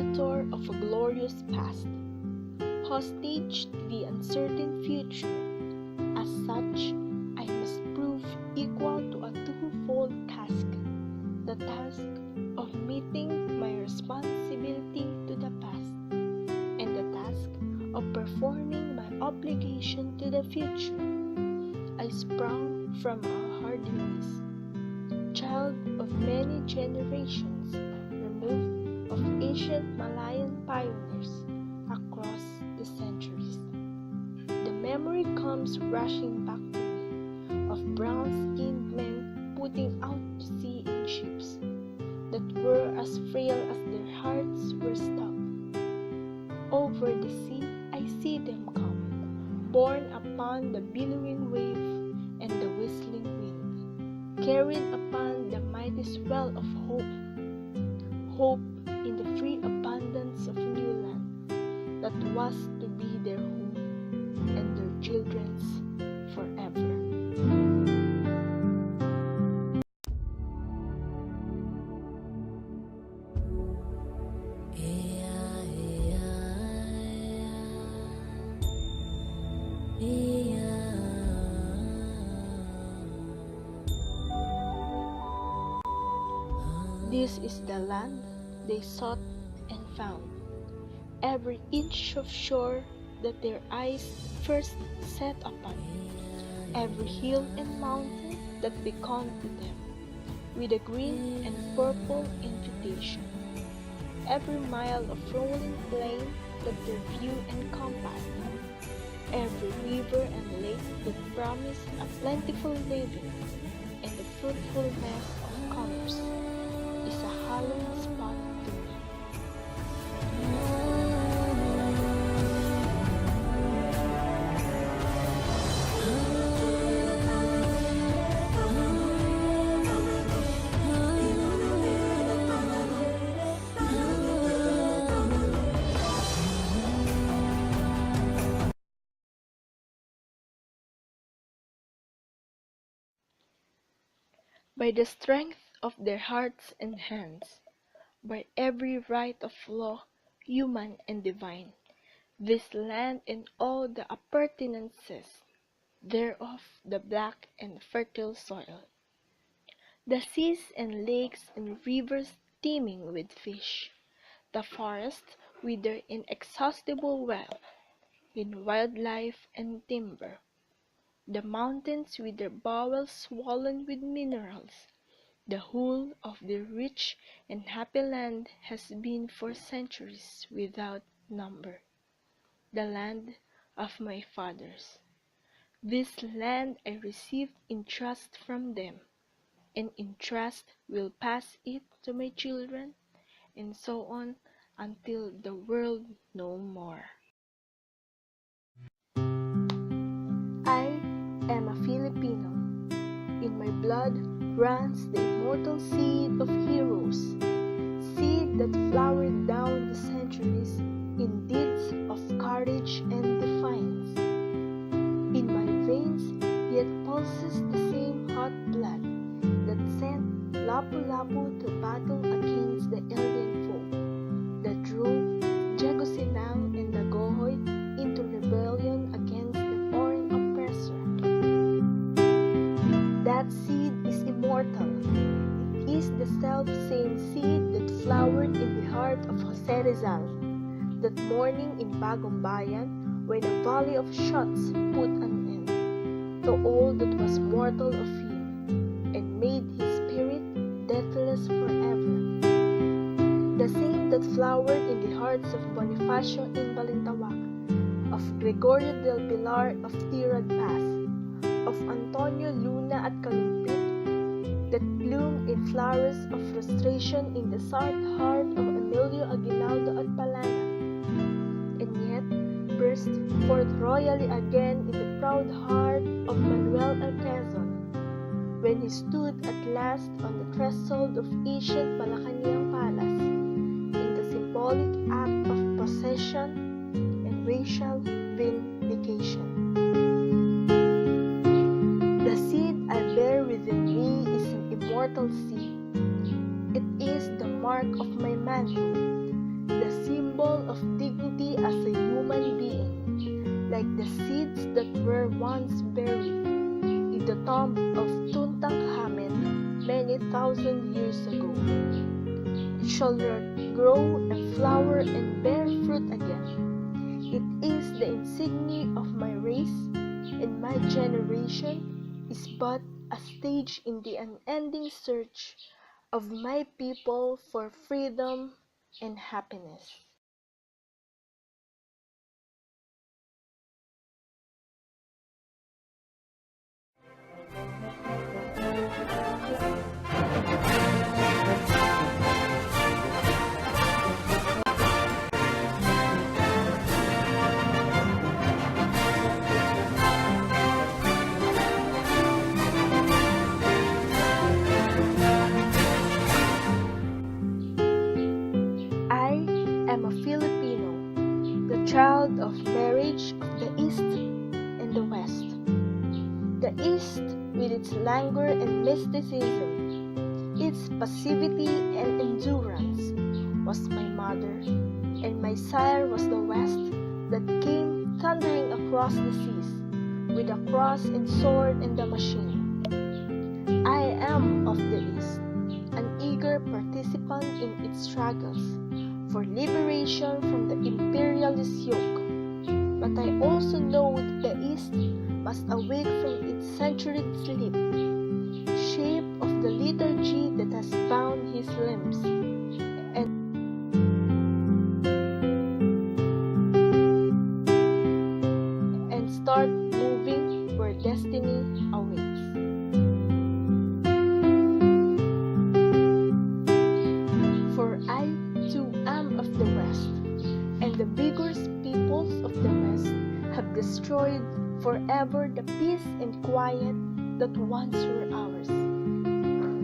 arbiter of a glorious past, hostage to the uncertain future. As such, I must prove equal to a twofold task: the task of meeting my responsibility to the past, and the task of performing my obligation to the future. I sprung from a hardy race, child of many generations, removed of ancient Malayan pioneers across the centuries. The memory comes rushing back to me of brown-skinned men putting out to sea in ships that were as frail as their hearts were stout. Over the sea I see them come, borne upon the billowing wave and the whistling wind, carried upon the mighty swell of hope, hope in the free abundance of new land that was to be their home and their children's forever. This is the land they sought and found, every inch of shore that their eyes first set upon, every hill and mountain that beckoned to them with a green and purple invitation, every mile of rolling plain that their view encompassed, every river and lake that promised a plentiful living and the fruitfulness of commerce, is a hallowed spot to me. By the strength of their hearts and hands, by every right of law, human and divine, this land and all the appurtenances thereof, the black and fertile soil, the seas and lakes and rivers teeming with fish, the forests with their inexhaustible wealth in wildlife and timber, the mountains with their bowels swollen with minerals. The whole of the rich and happy land has been for centuries without number, the land of my fathers. This land I received in trust from them, and in trust will pass it to my children, and so on until the world no more. I am a Filipino. In my blood runs the immortal seed of heroes, seed that flowered down the centuries in deeds of courage and defiance. In my veins yet pulses the same hot blood that sent Lapu-Lapu to battle against the alien foe, that drove Jegusilang and Dagohoy into rebellion against the foreign oppressor. That seed is immortal. It is the self-same seed that flowered in the heart of Jose Rizal, that morning in Bagong Bayan, when a volley of shots put an end to all that was mortal of him, and made his spirit deathless forever. The same that flowered in the hearts of Bonifacio in Balintawak, of Gregorio del Pilar of Tirad Pass, of Antonio Luna at Kalumpit, that bloomed in flowers of frustration in the sad heart of Emilio Aguinaldo at Palanan, and yet burst forth royally again in the proud heart of Manuel Quezon, when he stood at last on the threshold of ancient Malacanang Palace, in the symbolic act of possession and racial vindication. The seed I bear within me is an immortal seed. It is the mark of my manhood, the like the seeds that were once buried in the tomb of Tutankhamen many thousand years ago. It shall grow and flower and bear fruit again. It is the insignia of my race, and my generation is but a stage in the unending search of my people for freedom and happiness. I am a Filipino, the child of marriage of the East and the West. The East, with its languor and mysticism, its passivity and endurance, was my mother, and my sire was the West that came thundering across the seas, with a cross and sword and the machine. I am of the East, an eager participant in its struggles for liberation from the imperialist yoke. But I also know that the East must awake from its century sleep, shape of the liturgy that has bound his limbs, and start moving where destiny awaits. For I too am of the West, and the vigorous peoples of the West have destroyed forever the peace and quiet that once were ours.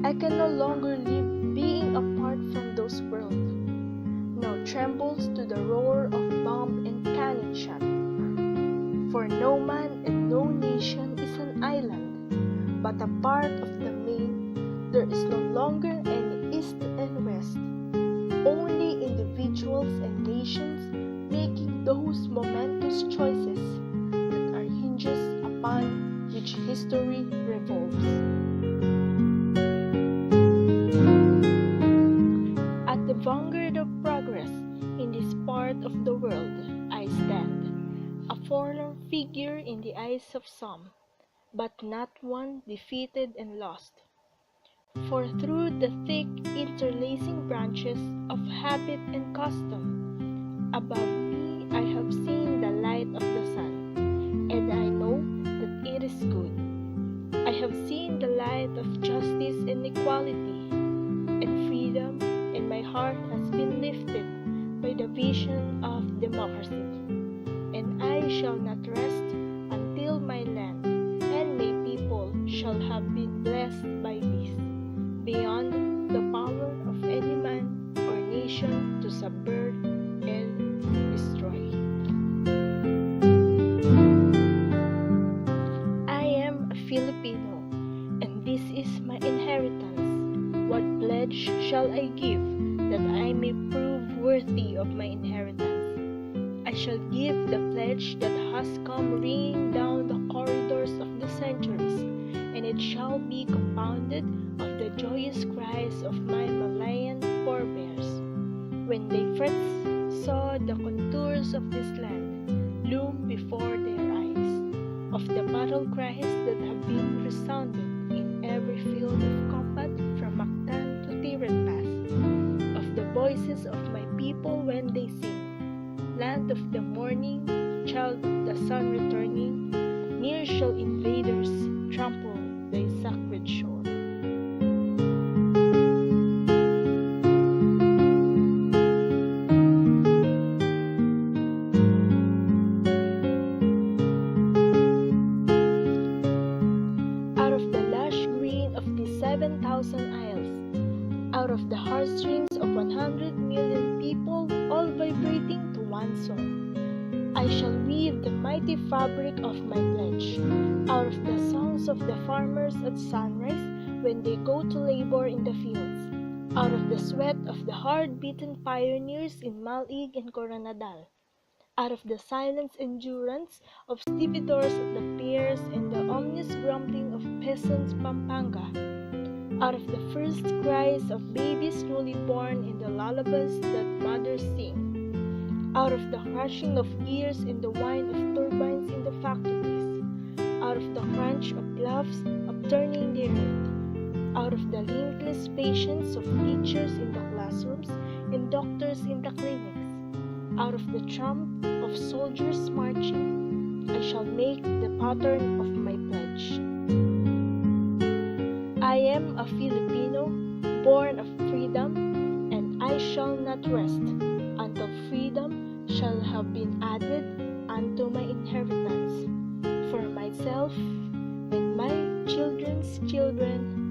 I can no longer live being apart from those worlds, now trembles to the roar of bomb and cannon shot. For no man and no nation is an island, but a part of the main. There is no longer any East and West, only individuals and nations making those momentous choices that are hinges upon which history revolves. At the vanguard of progress in this part of the world I stand, a forlorn figure in the eyes of some, but not one defeated and lost. For through the thick interlacing branches of habit and custom, above me I have seen the light of the sun, and I know that it is good. I have seen the light of justice and equality and freedom, and my heart has been lifted by the vision of democracy. And I shall not rest until my land and my people shall have been blessed by this, beyond the power of any man or nation to subvert and destroy. I am a Filipino, and this is my inheritance. What pledge shall I give that I may prove worthy of my inheritance? I shall give the pledge that has come ringing down the corridors of the centuries, and it shall be compounded of the joyous cries of my Malayan forebears, when they first saw the contours of this land loom before their eyes, of the battle cries that have been resounded in every field of combat from Mactan to Tiran Pass, of the voices of my people when they sing, land of the morning, child of the sun returning, near shall invaders trample thy sacred shore. Out of the lush green of the 7,000 isles, out of the heartstrings of 100 million people, all vibrating to one song, I shall weave the mighty fabric of my pledge, out of the songs of the farmers at sunrise when they go to labor in the fields, out of the sweat of the hard-beaten pioneers in Malig and Coronadal, out of the silent endurance of stevedores at the piers and the ominous grumbling of peasants Pampanga, out of the first cries of babies newly born and the lullabies that mothers sing, out of the crushing of gears and the whine of turbines in the factories, out of the crunch of gloves upturning the earth, out of the linkless patience of teachers in the classrooms and doctors in the clinics, out of the tramp of soldiers marching, I shall make the pattern of my pledge. I am a Filipino, born of freedom, and I shall not rest until freedom shall have been added unto my inheritance, for myself and my children's children,